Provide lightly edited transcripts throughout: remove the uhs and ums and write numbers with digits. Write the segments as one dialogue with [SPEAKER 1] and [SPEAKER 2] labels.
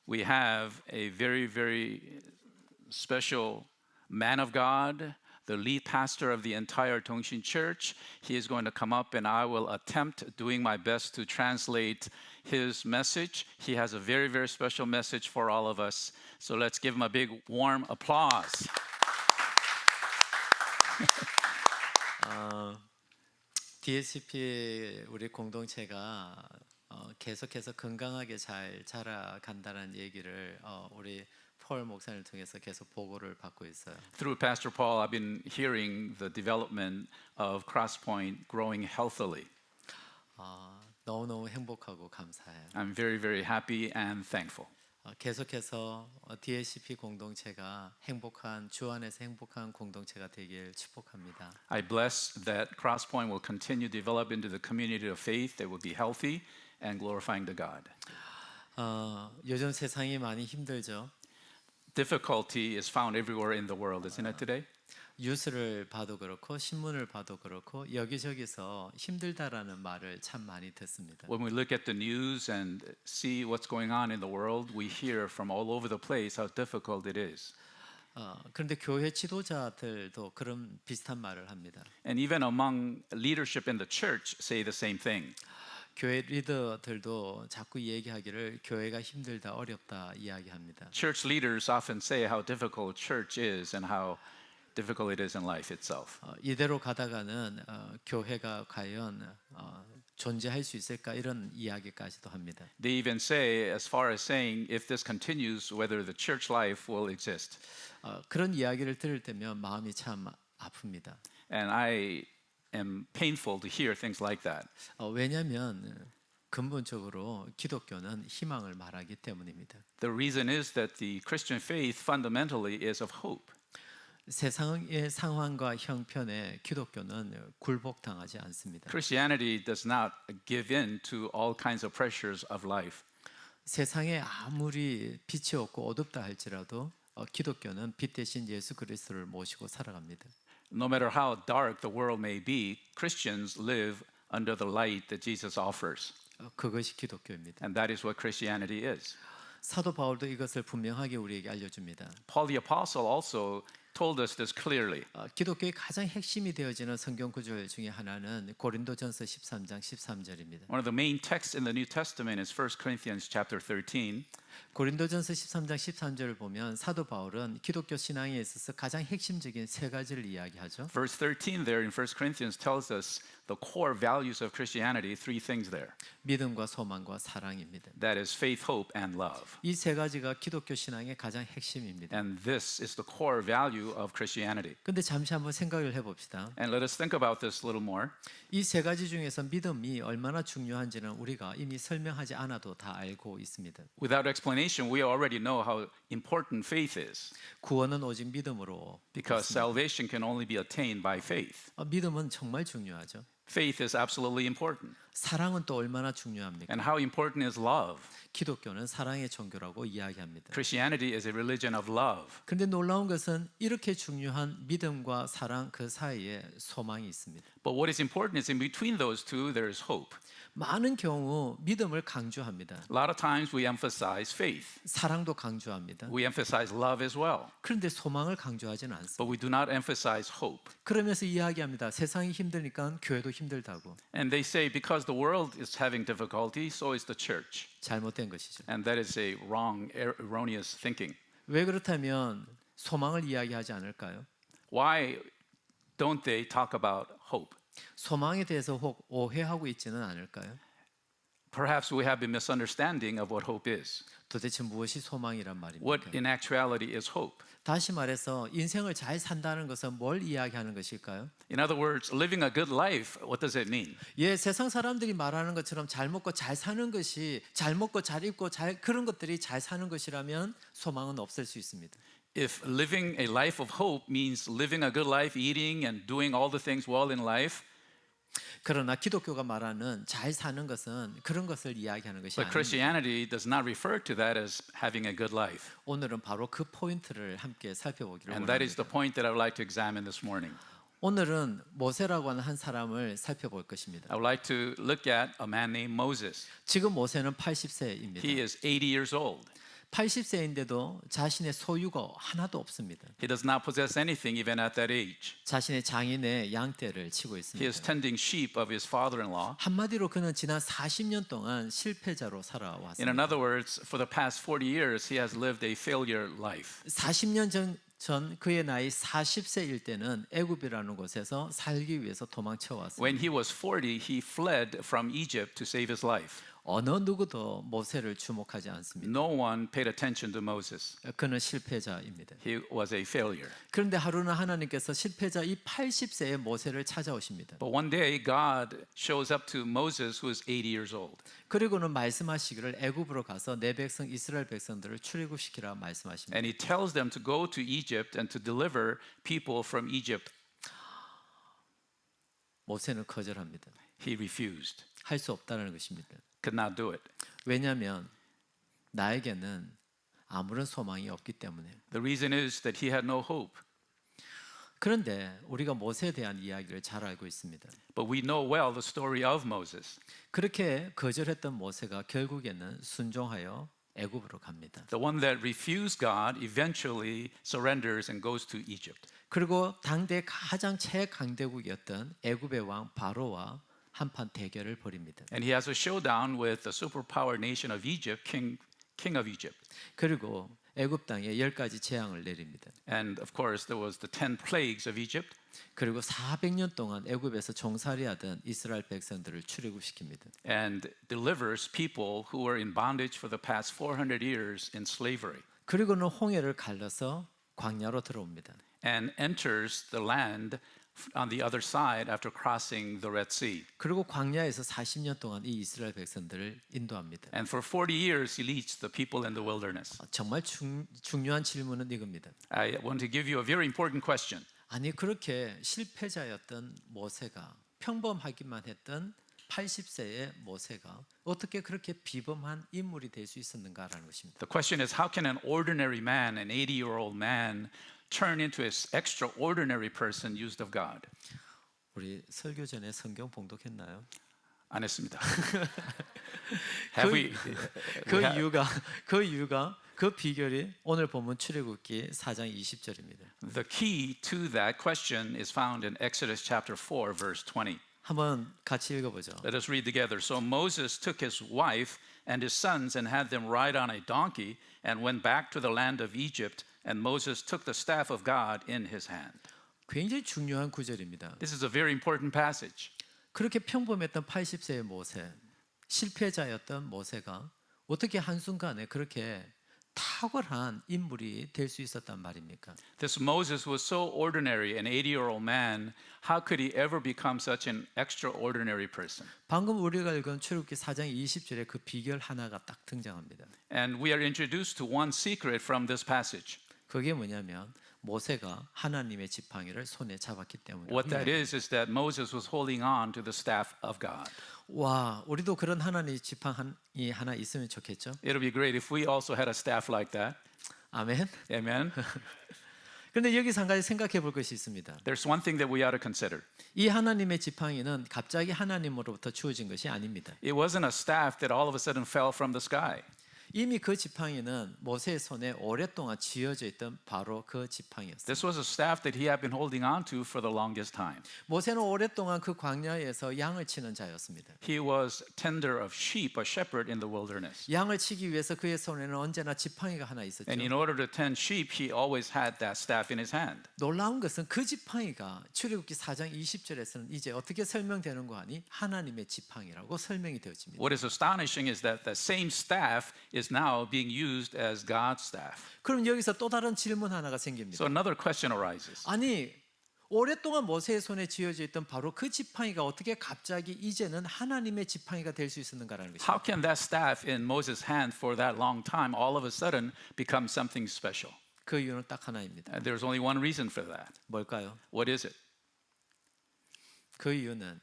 [SPEAKER 1] we have a very, very special man of God, the lead pastor of the entire Tongshin Church. He is going to come up and I will attempt doing my best to translate his message. He has a very, very special message for all of us. So let's give him a big warm applause.
[SPEAKER 2] DSCP 우리 공동체가 계속해서 건강하게 잘 자라간다는 얘기를 우리 폴 목사님을 통해서 계속 보고를 받고 있어요.
[SPEAKER 1] Through Pastor Paul, I've been hearing the development of Crosspoint growing healthily.
[SPEAKER 2] 너무너무 행복하고 감사해요.
[SPEAKER 1] I'm very, very happy and thankful.
[SPEAKER 2] 계속해서 DSCP 공동체가 행복한 주 안에서 행복한 공동체가 되길 축복합니다.
[SPEAKER 1] I bless that Crosspoint will continue to develop into the community of faith that will be healthy and glorifying to God.
[SPEAKER 2] 요즘 세상이 많이 힘들죠.
[SPEAKER 1] Difficulty is found everywhere in the world, isn't it today?
[SPEAKER 2] 뉴스를 봐도 그렇고 신문을 봐도 그렇고 여기저기서 힘들다라는 말을 참 많이 듣습니다.
[SPEAKER 1] When we look at the news and see what's going on in the world, we hear from all over the place how difficult it is.
[SPEAKER 2] 그런데 교회 지도자들도 그런 비슷한 말을 합니다.
[SPEAKER 1] And even among leadership in the church say the same thing.
[SPEAKER 2] 교회 리더들도 자꾸 얘기하기를 교회가 힘들다, 어렵다 이야기합니다.
[SPEAKER 1] Church leaders often say how difficult church is and how difficult it is in life itself.
[SPEAKER 2] 이대로 가다가는 교회가 과연 존재할 수 있을까 이런 이야기까지도 합니다.
[SPEAKER 1] They even say, as far as saying, if this continues, whether the church life will exist.
[SPEAKER 2] 그런 이야기를 들을 때면 마음이 참 아픕니다.
[SPEAKER 1] And I am painful to hear things like that.
[SPEAKER 2] 왜냐하면 근본적으로 기독교는 희망을 말하기 때문입니다.
[SPEAKER 1] The reason is that the Christian faith fundamentally is of hope.
[SPEAKER 2] 세상의 상황과 형편에 기독교는 굴복당하지 않습니다.
[SPEAKER 1] Christianity does not give in to all kinds of pressures of life.
[SPEAKER 2] 세상에 아무리 빛이 없고 어둡다 할지라도 기독교는 빛 대신 예수 그리스도를 모시고 살아갑니다.
[SPEAKER 1] No matter how dark the world may be, Christians live under the light that Jesus offers.
[SPEAKER 2] 그것이 기독교입니다.
[SPEAKER 1] And that is what Christianity is.
[SPEAKER 2] 사도 바울도 이것을 분명하게 우리에게 알려줍니다.
[SPEAKER 1] Paul the Apostle also told us this clearly.
[SPEAKER 2] 기독교의 가장 핵심이 되어지는 성경 구절 중에 하나는 고린도전서 13장 13절입니다.
[SPEAKER 1] One of the main texts in the New Testament is 1 Corinthians chapter 13.
[SPEAKER 2] 고린도전서 13장 13절을 보면 사도 바울은 기독교 신앙에 있어서 가장 핵심적인 세 가지를 이야기하죠.
[SPEAKER 1] Verse 13 there in 1 Corinthians tells us the core values of Christianity, three things there.
[SPEAKER 2] 믿음과 소망과 사랑입니다.
[SPEAKER 1] That is faith, hope, and love.
[SPEAKER 2] 이 세 가지가 기독교 신앙의 가장 핵심입니다.
[SPEAKER 1] And this is the core value of Christianity.
[SPEAKER 2] 근데 잠시 한번 생각을 해봅시다.
[SPEAKER 1] And let us think about this a little more.
[SPEAKER 2] 이 세 가지 중에서 믿음이 얼마나 중요한지는 우리가 이미 설명하지 않아도 다 알고 있습니다.
[SPEAKER 1] Without explanation, we already know how important faith is.
[SPEAKER 2] 구원은 오직 믿음으로.
[SPEAKER 1] Because salvation can only be attained by faith.
[SPEAKER 2] 믿음은 정말 중요하죠.
[SPEAKER 1] Faith is absolutely important.
[SPEAKER 2] 사랑은 또 얼마나 중요합니까?
[SPEAKER 1] And how important is love?
[SPEAKER 2] 기독교는 사랑의 종교라고 이야기합니다.
[SPEAKER 1] Christianity is a religion of love.
[SPEAKER 2] 그런데 놀라운 것은 이렇게 중요한 믿음과 사랑 그 사이에 소망이 있습니다.
[SPEAKER 1] But what is important is in between those two there is hope.
[SPEAKER 2] 많은 경우 믿음을 강조합니다.
[SPEAKER 1] A lot of times we emphasize faith.
[SPEAKER 2] 사랑도 강조합니다.
[SPEAKER 1] We emphasize love as well.
[SPEAKER 2] 그런데 소망을 강조하지는 않습니다.
[SPEAKER 1] But we do not emphasize hope.
[SPEAKER 2] 그러면서 이야기합니다. 세상이 힘드니까 교회도 힘들다고.
[SPEAKER 1] And they say because the world is having difficulty, so is the church.
[SPEAKER 2] 잘못된 것이죠.
[SPEAKER 1] And that is a wrong, erroneous thinking.
[SPEAKER 2] 왜 그렇다면 소망을 이야기하지 않을까요?
[SPEAKER 1] Why don't they talk about hope?
[SPEAKER 2] 소망에 대해서 혹 오해하고 있지는 않을까요?
[SPEAKER 1] Perhaps we have a misunderstanding of what hope is.
[SPEAKER 2] 도대체 무엇이 소망이란 말입니까?
[SPEAKER 1] What in actuality is hope?
[SPEAKER 2] 다시 말해서 인생을 잘 산다는 것은 뭘 이야기하는 것일까요?
[SPEAKER 1] In other words, living a good life, what does it mean?
[SPEAKER 2] 예, 세상 사람들이 말하는 것처럼 잘 먹고 잘 사는 것이 잘 먹고 잘 입고 잘 그런 것들이 잘 사는 것이라면 소망은 없을 수 있습니다.
[SPEAKER 1] If living a life of hope means living a good life, eating and doing all the things well in life,
[SPEAKER 2] 그러나 기독교가 말하는 잘 사는 것은 그런 것을 이야기하는 것이
[SPEAKER 1] but
[SPEAKER 2] 아닙니다.
[SPEAKER 1] Christianity does not refer to that as having a good life.
[SPEAKER 2] 오늘은 바로 그 포인트를 함께 살펴보기를
[SPEAKER 1] And that is the
[SPEAKER 2] 원합니다.
[SPEAKER 1] point that I would like to examine this morning.
[SPEAKER 2] 오늘은 모세라고 하는 한 사람을 살펴볼 것입니다.
[SPEAKER 1] I would like to look at a man named Moses.
[SPEAKER 2] 지금 모세는 80세입니다.
[SPEAKER 1] He is 80 years old.
[SPEAKER 2] 80세인데도 자신의 소유가 하나도 없습니다.
[SPEAKER 1] He does not possess anything even at that age.
[SPEAKER 2] 자신의 장인의 양떼를 치고
[SPEAKER 1] He
[SPEAKER 2] 있습니다.
[SPEAKER 1] is tending sheep of his father-in-law.
[SPEAKER 2] 한마디로 그는 지난 40년 동안 실패자로
[SPEAKER 1] In
[SPEAKER 2] 살아왔습니다.
[SPEAKER 1] other words, for the past 40 years, he has lived a failure life.
[SPEAKER 2] 40년 전 그의 나이 40세일 때는 애굽이라는 곳에서 살기 위해서 도망쳐 왔습니다.
[SPEAKER 1] When he was 40, he fled from Egypt to save his life.
[SPEAKER 2] 어느 누구도 모세를 주목하지 않습니다.
[SPEAKER 1] No one paid attention to Moses.
[SPEAKER 2] 그는 실패자입니다.
[SPEAKER 1] He was a failure.
[SPEAKER 2] 그런데 하루는 하나님께서 실패자 이 80세의 모세를 찾아오십니다.
[SPEAKER 1] But one day, God shows up to Moses, who is 80 years old.
[SPEAKER 2] 그리고는 말씀하시기를 애굽으로 가서 내 백성 이스라엘 백성들을 출애굽시키라 말씀하십니다.
[SPEAKER 1] And he tells them to go to Egypt and to deliver people from Egypt.
[SPEAKER 2] 모세는 거절합니다.
[SPEAKER 1] He refused,
[SPEAKER 2] 할 수 없다는 것입니다.
[SPEAKER 1] could not do it.
[SPEAKER 2] 왜냐하면 나에게는 아무런 소망이 없기 때문에.
[SPEAKER 1] The reason is that he had no hope.
[SPEAKER 2] 그런데 우리가 모세에 대한 이야기를 잘 알고 있습니다.
[SPEAKER 1] But we know well the story of Moses.
[SPEAKER 2] 그렇게 거절했던 모세가 결국에는 순종하여 애굽으로 갑니다.
[SPEAKER 1] The one that refused God eventually surrenders and goes to Egypt.
[SPEAKER 2] 그리고 당대 가장 최강대국이었던 애굽의 왕 바로와 한판 대결을 벌입니다.
[SPEAKER 1] And he has a showdown with the superpower nation of Egypt, king of Egypt.
[SPEAKER 2] 그리고 애굽 땅에 10가지 재앙을 내립니다.
[SPEAKER 1] And of course, there was the 10 plagues of Egypt.
[SPEAKER 2] 그리고 400년 동안 애굽에서 종살이하던 이스라엘 백성들을 출애굽시킵니다.
[SPEAKER 1] And delivers people who were in bondage for the past 400 years in slavery.
[SPEAKER 2] 그리고는 홍해를 갈라서 광야로 들어옵니다.
[SPEAKER 1] And enters the land on the other side after crossing the Red Sea.
[SPEAKER 2] 그리고 광야에서 40년 동안 이 이스라엘 백성들을 인도합니다.
[SPEAKER 1] And for 40 years, he leads the people in the wilderness.
[SPEAKER 2] 정말 중요한 질문은 이겁니다.
[SPEAKER 1] I want to give you a very important question.
[SPEAKER 2] 아니 그렇게 실패자였던 모세가 평범하기만 했던 80세의 모세가 어떻게 그렇게 비범한 인물이 될 수 있었는가라는 것입니다.
[SPEAKER 1] The question is, how can an ordinary man, an 80-year-old man, turn into an extraordinary person used of God?
[SPEAKER 2] 우리 설교 전에 성경 봉독했나요?
[SPEAKER 1] 안 했습니다. Have we?
[SPEAKER 2] 그 이유가 그 비결이 오늘 본문 출애굽기 4장 20절입니다.
[SPEAKER 1] The key to that question is found in Exodus chapter 4, verse 20.
[SPEAKER 2] 한번 같이 읽어보죠.
[SPEAKER 1] Let us read together. So Moses took his wife and his sons and had them ride on a donkey and went back to the land of Egypt. And Moses took the staff of God in his hand.
[SPEAKER 2] 굉장히 중요한 구절입니다.
[SPEAKER 1] This is a very important passage.
[SPEAKER 2] 그렇게 평범했던 80세의 모세, 실패자였던 모세가 어떻게 한순간에 그렇게 탁월한 인물이 될 수 있었단 말입니까?
[SPEAKER 1] This Moses was so ordinary, an 80-year-old man. How could he ever become such an extraordinary person?
[SPEAKER 2] 방금 우리가 읽은 출애굽기 4장 20절에 그 비결 하나가 딱 등장합니다.
[SPEAKER 1] And we are introduced to one secret from this passage.
[SPEAKER 2] 그게 뭐냐면 모세가 하나님의 지팡이를 손에 잡았기 때문에.
[SPEAKER 1] What that is that Moses was holding on to the staff of God.
[SPEAKER 2] 와, 우리도 그런 하나님의 지팡이 하나 있으면 좋겠죠?
[SPEAKER 1] It would be great if we also had a staff like that.
[SPEAKER 2] 아멘.
[SPEAKER 1] Amen.
[SPEAKER 2] 그런데 여기서 한 가지 생각해 볼 것이 있습니다.
[SPEAKER 1] There's one thing that we ought to consider.
[SPEAKER 2] 이 하나님의 지팡이는 갑자기 하나님으로부터 주어진 것이 아닙니다.
[SPEAKER 1] It wasn't a staff that all of a sudden fell from the sky.
[SPEAKER 2] 이미 그 지팡이는 모세의 손에 오랫동안 쥐어져 있던 바로 그 지팡이였어요.
[SPEAKER 1] This was a staff that he had been holding on to for the longest time.
[SPEAKER 2] 모세는 오랫동안 그 광야에서 양을 치는 자였습니다.
[SPEAKER 1] He was tender of sheep, a shepherd in the wilderness.
[SPEAKER 2] 양을 치기 위해서 그의 손에는 언제나 지팡이가 하나 있었죠.
[SPEAKER 1] And in order to tend sheep, he always had that staff in his hand.
[SPEAKER 2] 놀라운 것은 그 지팡이가 출애굽기 4장 20절에서는 이제 어떻게 설명되는가 하니 하나님의 지팡이라고 설명이 되어집니다.
[SPEAKER 1] What is astonishing is that the same staff is now being used as God's staff.
[SPEAKER 2] 그럼 여기서 또 다른 질문 하나가 생깁니다.
[SPEAKER 1] So another question arises.
[SPEAKER 2] 아니 오랫동안 모세의 손에 쥐어져 있던 바로 그 지팡이가 어떻게 갑자기 이제는 하나님의 지팡이가 될 수 있었는가라는 것입니다.
[SPEAKER 1] How can that staff in Moses' hand for that long time all of a sudden become something special?
[SPEAKER 2] 그 이유는 딱 하나입니다.
[SPEAKER 1] There's only one reason for that.
[SPEAKER 2] 뭘까요?
[SPEAKER 1] What is it?
[SPEAKER 2] 그 이유는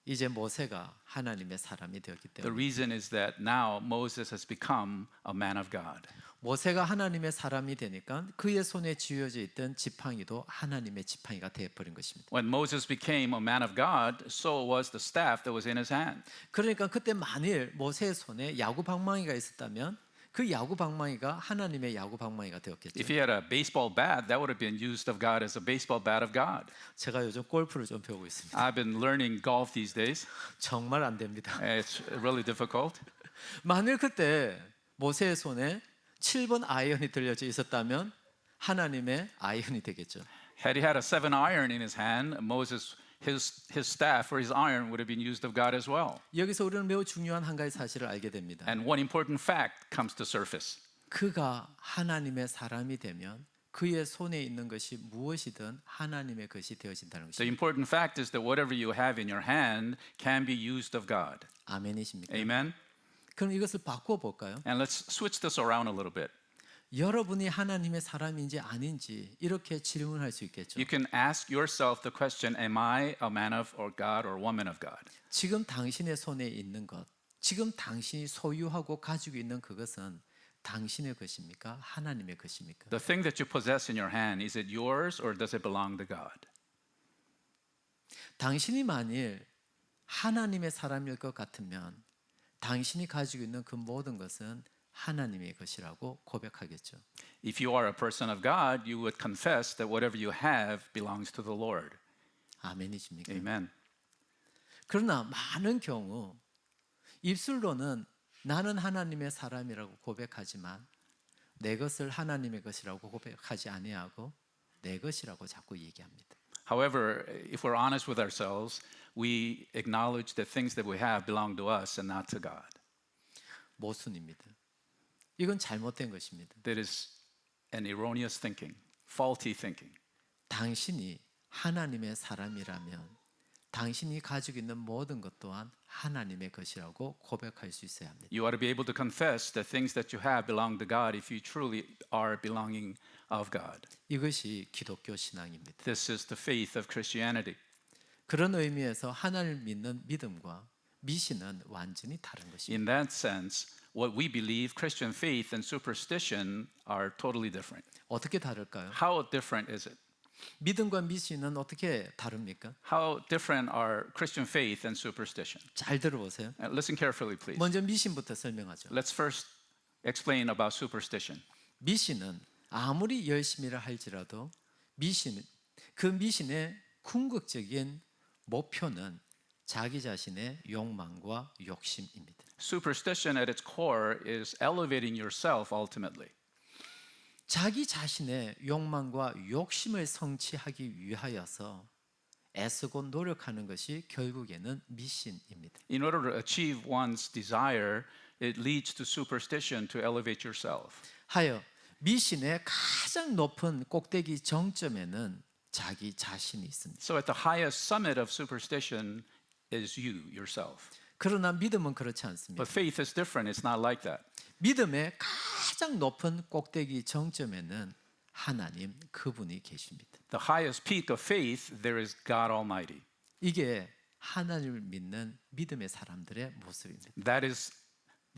[SPEAKER 2] 이제 모세가 하나님의 사람이 되었기
[SPEAKER 1] The
[SPEAKER 2] 때문에
[SPEAKER 1] reason is that now Moses has become a man of God.
[SPEAKER 2] 모세가 하나님의 사람이 되니까 그의 손에 쥐어져 있던 지팡이도 하나님의 지팡이가 되어버린 것입니다.
[SPEAKER 1] When Moses became a man of God, so was the staff that was in his hand.
[SPEAKER 2] 그러니까 그때 만일 모세의 손에 야구 방망이가 있었다면 그 야구 방망이가 하나님의 야구 방망이가 되었겠죠.
[SPEAKER 1] If he had a baseball bat, that would have been used of God as a baseball bat of God.
[SPEAKER 2] 제가 요즘 골프를 좀 배우고 있습니다.
[SPEAKER 1] I've been learning golf these days.
[SPEAKER 2] 정말 안 됩니다.
[SPEAKER 1] It's really difficult.
[SPEAKER 2] 만일 그때 모세의 손에 7번 아이언이 들려져 있었다면 하나님의 아이언이 되겠죠.
[SPEAKER 1] Had he had a 7-iron in his hand, Moses, his staff or his iron would have been used of God as well.
[SPEAKER 2] 여기서 우리는 매우 중요한 한 가지 사실을 알게 됩니다.
[SPEAKER 1] And one important fact comes to surface.
[SPEAKER 2] 그가 하나님의 사람이 되면 그의 손에 있는 것이 무엇이든 하나님의 것이 되어진다는
[SPEAKER 1] The
[SPEAKER 2] 것입니다.
[SPEAKER 1] important fact is that whatever you have in your hand can be used of God.
[SPEAKER 2] 아멘이십니까?
[SPEAKER 1] Amen?
[SPEAKER 2] 그럼 이것을 바꿔 볼까요?
[SPEAKER 1] And let's switch this around a little bit.
[SPEAKER 2] 여러분이 하나님의 사람인지 아닌지 이렇게 질문할 수 있겠죠.
[SPEAKER 1] You can ask yourself the question, am I a man of or God or woman of God?
[SPEAKER 2] 지금 당신의 손에 있는 것, 지금 당신이 소유하고 가지고 있는 그것은 당신의 것입니까? 하나님의 것입니까?
[SPEAKER 1] The thing that you possess in your hand, is it yours or does it belong to God?
[SPEAKER 2] 당신이 만일 하나님의 사람일 것 같으면 당신이 가지고 있는 그 모든 것은 하나님의 것이라고 고백하겠죠.
[SPEAKER 1] If you are a person of God, you would confess that whatever you have belongs to the Lord.
[SPEAKER 2] 아멘이십니까?
[SPEAKER 1] Amen.
[SPEAKER 2] 그러나 많은 경우 입술로는 나는 하나님의 사람이라고 고백하지만 내 것을 하나님의 것이라고 고백하지 아니하고 내 것이라고 자꾸 얘기합니다.
[SPEAKER 1] However, if we're honest with ourselves, we acknowledge that things that we have belong to us and not to God.
[SPEAKER 2] 모순입니다. 이건 잘못된 것입니다.
[SPEAKER 1] That is an erroneous thinking, faulty thinking.
[SPEAKER 2] 당신이 하나님의 사람이라면 당신이 가지고 있는 모든 것 또한 하나님의 것이라고 고백할 수 있어야 합니다.
[SPEAKER 1] You ought to be able to confess that things that you have belong to God if you truly are belonging of God.
[SPEAKER 2] 이것이 기독교 신앙입니다.
[SPEAKER 1] This is the faith of Christianity.
[SPEAKER 2] 그런 의미에서 하나님을 믿는 믿음과 미신은 완전히 다른 것입니다.
[SPEAKER 1] In that sense, what we believe, Christian faith and superstition are totally different.
[SPEAKER 2] 어떻게 다를까요?
[SPEAKER 1] How different is it?
[SPEAKER 2] 믿음과 미신은 어떻게 다릅니까?
[SPEAKER 1] How different are Christian faith and superstition?
[SPEAKER 2] 잘 들어보세요.
[SPEAKER 1] Listen carefully, please.
[SPEAKER 2] 먼저 미신부터 설명하죠.
[SPEAKER 1] Let's first explain about superstition.
[SPEAKER 2] 미신은 아무리 열심히를 할지라도 그 미신의 궁극적인 목표는 자기 자신의 욕망과 욕심입니다.
[SPEAKER 1] Superstition at its core is elevating yourself ultimately.
[SPEAKER 2] 자기 자신의 욕망과 욕심을 성취하기 위하여서 애쓰고 노력하는 것이 결국에는 미신입니다.
[SPEAKER 1] In order to achieve one's desire, it leads to superstition to elevate yourself.
[SPEAKER 2] 하여 미신의 가장 높은 꼭대기 정점에는 자기 자신이 있습니다.
[SPEAKER 1] So at the highest summit of superstition is you yourself.
[SPEAKER 2] 그러나 믿음은 그렇지 않습니다.
[SPEAKER 1] But faith is different. It's not like that.
[SPEAKER 2] 믿음의 가장 높은 꼭대기 정점에는 하나님 그분이 계십니다.
[SPEAKER 1] The highest peak of faith, there is God Almighty.
[SPEAKER 2] 이게 하나님을 믿는 믿음의 사람들의 모습입니다.
[SPEAKER 1] That is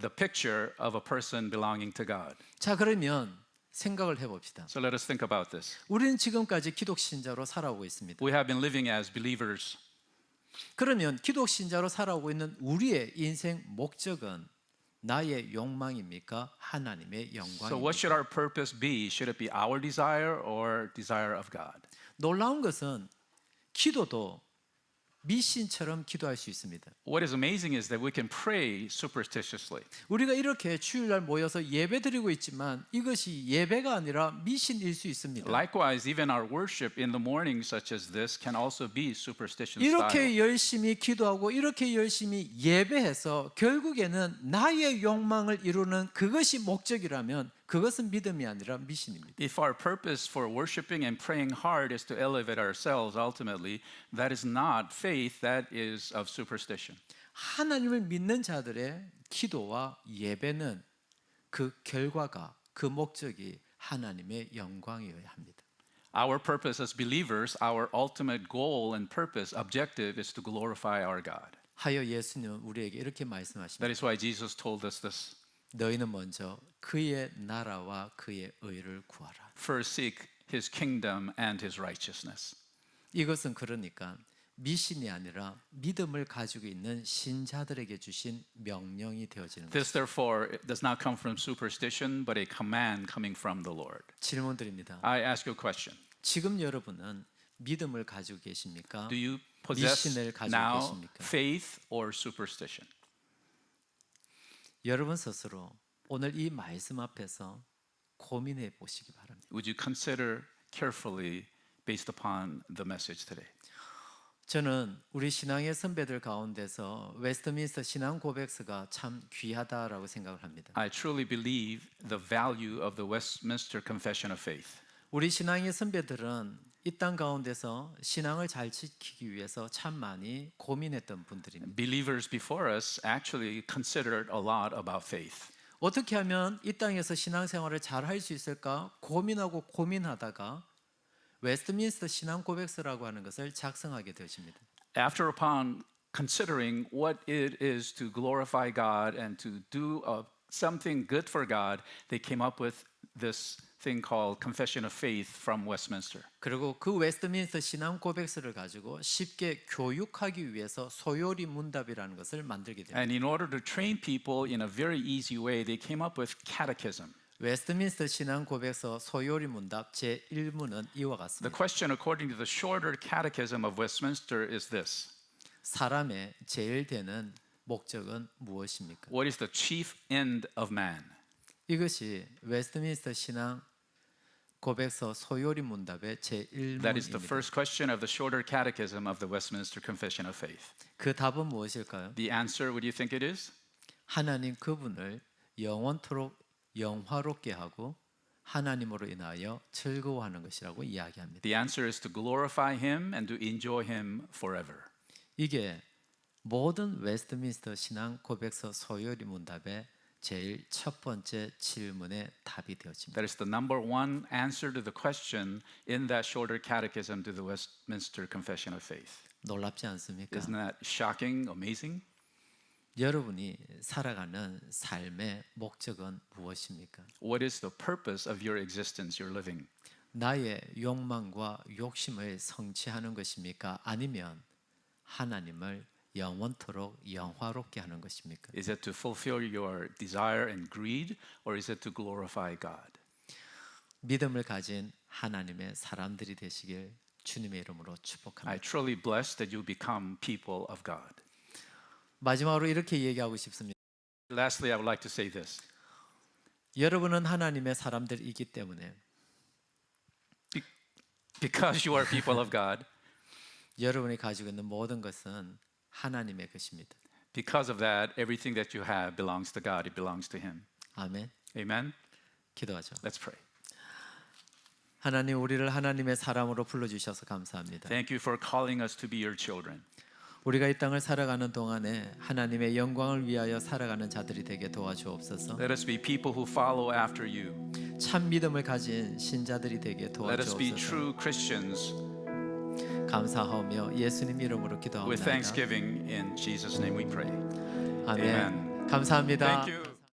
[SPEAKER 1] the picture of a person belonging to God.
[SPEAKER 2] 자, 그러면 생각을 해봅시다.
[SPEAKER 1] So let us think about this.
[SPEAKER 2] 우리는 지금까지 기독신자로 살아오고 있습니다.
[SPEAKER 1] We have been living as believers.
[SPEAKER 2] 그러면 기독신자로 살아오고 있는 우리의 인생 목적은 나의 욕망입니까? 하나님의
[SPEAKER 1] So what
[SPEAKER 2] 영광입니까?
[SPEAKER 1] should our purpose be? Should it be our desire or desire of God?
[SPEAKER 2] 놀라운 것은 기도도 미신처럼 기도할 수 있습니다.
[SPEAKER 1] What is amazing is that we can pray superstitiously.
[SPEAKER 2] 우리가 이렇게 주일날 모여서 예배드리고 있지만 이것이 예배가 아니라 미신일 수 있습니다.
[SPEAKER 1] Likewise, even our worship in the morning such as this can also be superstition style.
[SPEAKER 2] 이렇게 열심히 기도하고 이렇게 열심히 예배해서 결국에는 나의 욕망을 이루는 그것이 목적이라면 그것은 믿음이 아니라 미신입니다.
[SPEAKER 1] If our purpose for worshiping and praying hard is to elevate ourselves ultimately, that is not faith, that is of superstition.
[SPEAKER 2] 하나님을 믿는 자들의 기도와 예배는 그 결과가 그 목적이 하나님의 영광이어야 합니다.
[SPEAKER 1] Our purpose as believers, our ultimate goal and purpose, objective is to glorify our God.
[SPEAKER 2] 하여 예수님은 우리에게 이렇게 말씀하십니다.
[SPEAKER 1] That is why Jesus told us this.
[SPEAKER 2] 너희는 먼저 그의 나라와 그의 의를 구하라.
[SPEAKER 1] First seek his kingdom and his righteousness.
[SPEAKER 2] 이것은 그러니까 미신이 아니라 믿음을 가지고 있는 신자들에게 주신 명령이 되어지는 것입니다.
[SPEAKER 1] This, therefore, does not come from superstition, but a command coming from the Lord.
[SPEAKER 2] 질문 드립니다.
[SPEAKER 1] I ask you a question.
[SPEAKER 2] 지금 여러분은 믿음을 가지고 계십니까?
[SPEAKER 1] Do you possess
[SPEAKER 2] 미신을 가지고
[SPEAKER 1] now
[SPEAKER 2] 계십니까?
[SPEAKER 1] faith or superstition?
[SPEAKER 2] 여러분 스스로 오늘 이 말씀 앞에서 고민해 보시기 바랍니다.
[SPEAKER 1] Would you consider carefully based upon the message today?
[SPEAKER 2] 저는 우리 신앙의 선배들 가운데서 웨스트민스터 신앙 고백서가 참 귀하다라고 생각을 합니다.
[SPEAKER 1] I truly believe the value of the Westminster Confession of Faith.
[SPEAKER 2] 우리 신앙의 선배들은 이 땅 가운데서 신앙을 잘 지키기 위해서 참 많이 고민했던 분들입니다.
[SPEAKER 1] Believers before us actually considered a lot about faith.
[SPEAKER 2] 어떻게 하면 이 땅에서 신앙생활을 잘 할 수 있을까 고민하고 고민하다가 웨스트민스터 신앙 고백서라고 하는 것을 작성하게 되십니다.
[SPEAKER 1] After upon considering what it is to glorify God and to do something good for God, they came up with this thing called Confession of Faith from Westminster.
[SPEAKER 2] 그리고 그 웨스트민스터 신앙 고백서를 가지고 쉽게 교육하기 위해서 소요리 문답이라는 것을 만들게 됩니다.
[SPEAKER 1] And in order to train people in a very easy way, they came up with catechism.
[SPEAKER 2] 웨스트민스터 신앙 고백서 소요리 문답 제1문은 이와
[SPEAKER 1] The
[SPEAKER 2] 같습니다.
[SPEAKER 1] question according to the shorter catechism of Westminster is this.
[SPEAKER 2] 사람의 제일 되는 목적은 무엇입니까?
[SPEAKER 1] What is the chief end of man?
[SPEAKER 2] 이것이 웨스트민스터 신앙 고백서 소요리 문답의
[SPEAKER 1] That is the
[SPEAKER 2] 제1문입니다.
[SPEAKER 1] first question of the shorter catechism of the Westminster Confession of Faith.
[SPEAKER 2] 그 답은 무엇일까요?
[SPEAKER 1] The answer, what do you think it is?
[SPEAKER 2] 하나님 그분을 영원토록 영화롭게 하고 하나님으로 인하여 즐거워하는 것이라고 이야기합니다.
[SPEAKER 1] The answer is to glorify him and to enjoy him forever.
[SPEAKER 2] 이게 모든 웨스트민스터 신앙 고백서 소요리 문답의 제일 첫 번째 질문의 답이 되어집니다.
[SPEAKER 1] That is the number one answer to the question in that shorter catechism to the Westminster Confession of Faith.
[SPEAKER 2] 놀랍지 않습니까?
[SPEAKER 1] Isn't that shocking, amazing?
[SPEAKER 2] 여러분이 살아가는 삶의 목적은 무엇입니까?
[SPEAKER 1] What is the purpose of your existence, your living?
[SPEAKER 2] 나의 욕망과 욕심을 성취하는 것입니까? 아니면 하나님을 영원토록 영화롭게 하는 것입니까?
[SPEAKER 1] Is it to fulfill your desire and greed, or is it to glorify God?
[SPEAKER 2] 믿음을 가진 하나님의 사람들이 되시길 주님의 이름으로
[SPEAKER 1] I
[SPEAKER 2] 축복합니다.
[SPEAKER 1] truly bless that you become people of God.
[SPEAKER 2] 마지막으로 이렇게 얘기하고 싶습니다.
[SPEAKER 1] Lastly, I would like to say this.
[SPEAKER 2] 여러분은 하나님의 사람들이기 때문에
[SPEAKER 1] Because you are people of God,
[SPEAKER 2] 여러분이 가지고 있는 모든 것은 하나님의 것입니다.
[SPEAKER 1] because of that, everything that you have belongs to God. It belongs to Him.
[SPEAKER 2] 아멘.
[SPEAKER 1] Amen?
[SPEAKER 2] 기도하죠.
[SPEAKER 1] Let's pray.
[SPEAKER 2] 하나님 우리를 하나님의 사람으로 불러주셔서 감사합니다.
[SPEAKER 1] Thank you for calling us to be your children.
[SPEAKER 2] 우리가 이 땅을 살아가는 동안에 하나님의 영광을 위하여 살아가는 자들이 되게 도와주옵소서.
[SPEAKER 1] Let us be people who follow after you.
[SPEAKER 2] 참 믿음을 가진 신자들이 되게
[SPEAKER 1] Let us be
[SPEAKER 2] 도와주옵소서.
[SPEAKER 1] true Christians
[SPEAKER 2] 감사하며 예수님 이름으로
[SPEAKER 1] with
[SPEAKER 2] 기도합니다.
[SPEAKER 1] thanksgiving. In Jesus' name we pray.
[SPEAKER 2] 아멘.
[SPEAKER 1] Amen.
[SPEAKER 2] 감사합니다.
[SPEAKER 1] Thank you.